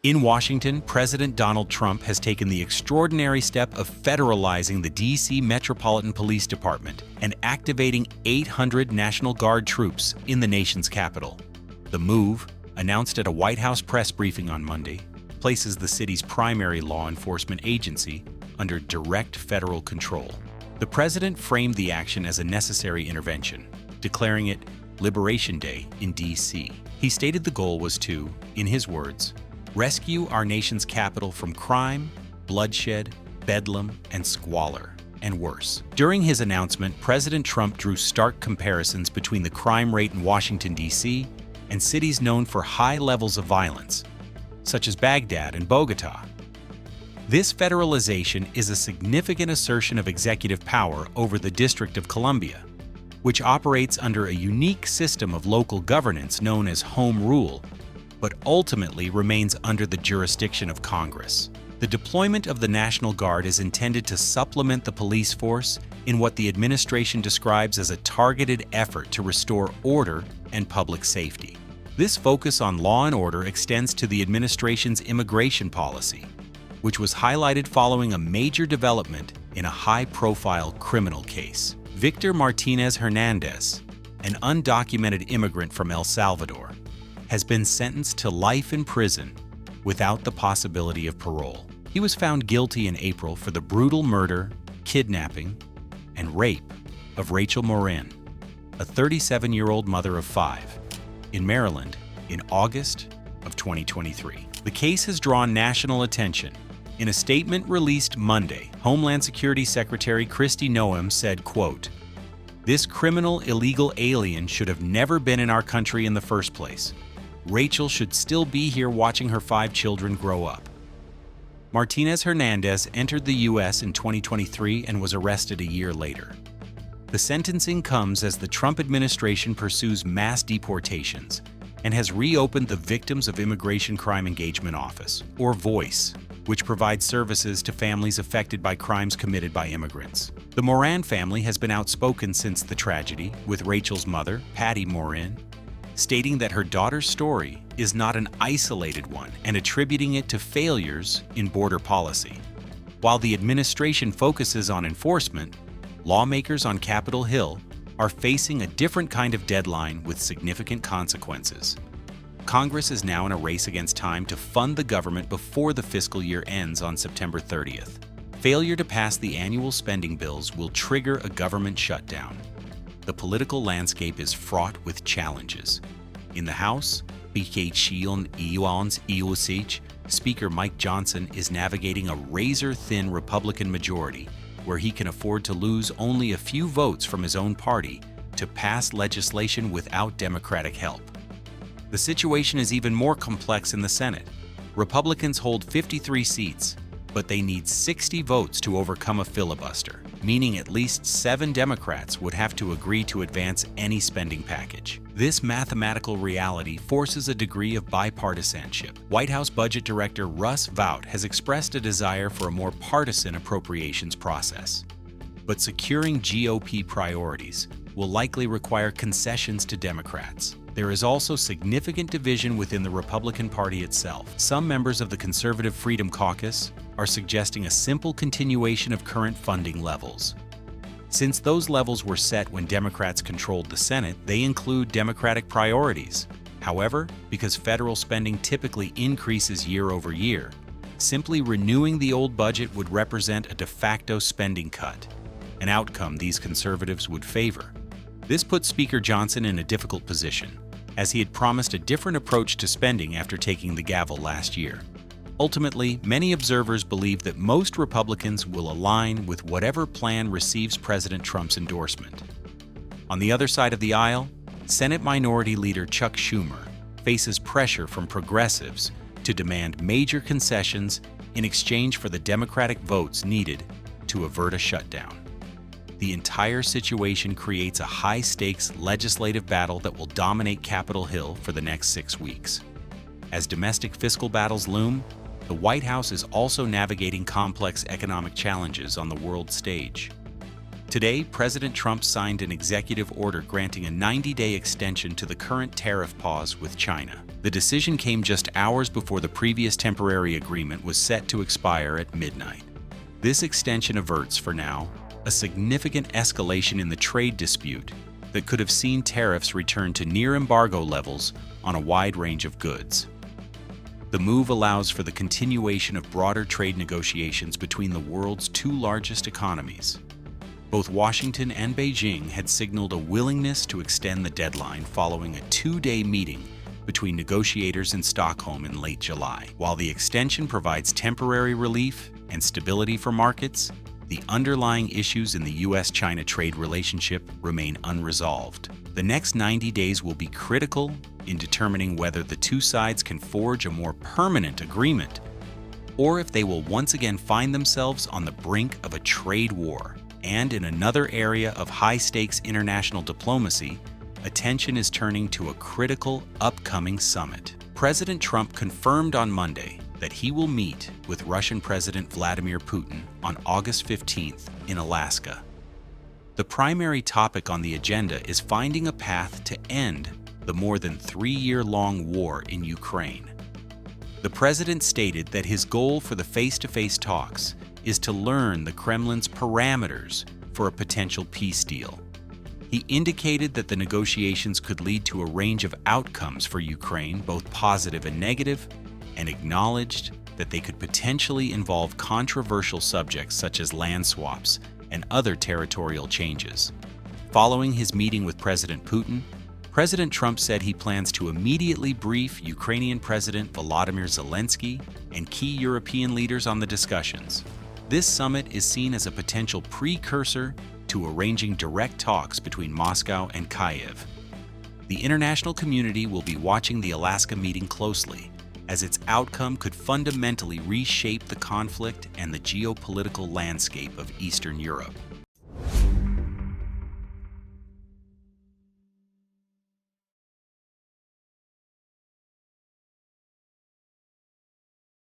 In Washington, President Donald Trump has taken the extraordinary step of federalizing the D.C. Metropolitan Police Department and activating 800 National Guard troops in the nation's capital. The move, announced at a White House press briefing on Monday, places the city's primary law enforcement agency under direct federal control. The president framed the action as a necessary intervention, declaring it Liberation Day in D.C. He stated the goal was to, in his words, rescue our nation's capital from crime, bloodshed, bedlam, and squalor, and worse. During his announcement, President Trump drew stark comparisons between the crime rate in Washington, D.C. and cities known for high levels of violence, such as Baghdad and Bogota. This federalization is a significant assertion of executive power over the District of Columbia, which operates under a unique system of local governance known as home rule, but ultimately remains under the jurisdiction of Congress. The deployment of the National Guard is intended to supplement the police force in what the administration describes as a targeted effort to restore order and public safety. This focus on law and order extends to the administration's immigration policy, which was highlighted following a major development in a high-profile criminal case. Victor Martinez Hernandez, an undocumented immigrant from El Salvador, has been sentenced to life in prison without the possibility of parole. He was found guilty in April for the brutal murder, kidnapping, and rape of Rachel Morin, a 37-year-old mother of 5, in Maryland in August of 2023. The case has drawn national attention. In a statement released Monday, Homeland Security Secretary Kristi Noem said, quote, "This criminal illegal alien should have never been in our country in the first place. Rachel should still be here watching her 5 children grow up." Martinez Hernandez entered the U.S. in 2023 and was arrested a year later. The sentencing comes as the Trump administration pursues mass deportations and has reopened the Victims of Immigration Crime Engagement Office, or VOICE, which provides services to families affected by crimes committed by immigrants. The Morin family has been outspoken since the tragedy, with Rachel's mother, Patty Morin, stating that her daughter's story is not an isolated one and attributing it to failures in border policy. While the administration focuses on enforcement, lawmakers on Capitol Hill are facing a different kind of deadline with significant consequences. Congress is now in a race against time to fund the government before the fiscal year ends on September 30th. Failure to pass the annual spending bills will trigger a government shutdown. The political landscape is fraught with challenges. In the House, Speaker Mike Johnson is navigating a razor-thin Republican majority where he can afford to lose only a few votes from his own party to pass legislation without Democratic help. The situation is even more complex in the Senate. Republicans hold 53 seats, but they need 60 votes to overcome a filibuster, meaning at least 7 Democrats would have to agree to advance any spending package. This mathematical reality forces a degree of bipartisanship. White House Budget Director Russ Vought has expressed a desire for a more partisan appropriations process. But securing GOP priorities will likely require concessions to Democrats. There is also significant division within the Republican Party itself. Some members of the Conservative Freedom Caucus are suggesting a simple continuation of current funding levels. Since those levels were set when Democrats controlled the Senate, they include Democratic priorities. However, because federal spending typically increases year over year, simply renewing the old budget would represent a de facto spending cut, an outcome these conservatives would favor. This puts Speaker Johnson in a difficult position, as he had promised a different approach to spending after taking the gavel last year. Ultimately, many observers believe that most Republicans will align with whatever plan receives President Trump's endorsement. On the other side of the aisle, Senate Minority Leader Chuck Schumer faces pressure from progressives to demand major concessions in exchange for the Democratic votes needed to avert a shutdown. The entire situation creates a high-stakes legislative battle that will dominate Capitol Hill for the next 6 weeks. As domestic fiscal battles loom, the White House is also navigating complex economic challenges on the world stage. Today, President Trump signed an executive order granting a 90-day extension to the current tariff pause with China. The decision came just hours before the previous temporary agreement was set to expire at midnight. This extension averts, for now, a significant escalation in the trade dispute that could have seen tariffs return to near embargo levels on a wide range of goods. The move allows for the continuation of broader trade negotiations between the world's two largest economies. Both Washington and Beijing had signaled a willingness to extend the deadline following a two-day meeting between negotiators in Stockholm in late July. While the extension provides temporary relief and stability for markets, the underlying issues in the U.S.-China trade relationship remain unresolved. The next 90 days will be critical in determining whether the two sides can forge a more permanent agreement, or if they will once again find themselves on the brink of a trade war. And in another area of high-stakes international diplomacy, attention is turning to a critical upcoming summit. President Trump confirmed on Monday that he will meet with Russian President Vladimir Putin on August 15th in Alaska. The primary topic on the agenda is finding a path to end the more than 3-year-long war in Ukraine. The president stated that his goal for the face-to-face talks is to learn the Kremlin's parameters for a potential peace deal. He indicated that the negotiations could lead to a range of outcomes for Ukraine, both positive and negative, and acknowledged that they could potentially involve controversial subjects such as land swaps and other territorial changes. Following his meeting with President Putin, President Trump said he plans to immediately brief Ukrainian President Volodymyr Zelensky and key European leaders on the discussions. This summit is seen as a potential precursor to arranging direct talks between Moscow and Kyiv. The international community will be watching the Alaska meeting closely, as its outcome could fundamentally reshape the conflict and the geopolitical landscape of Eastern Europe.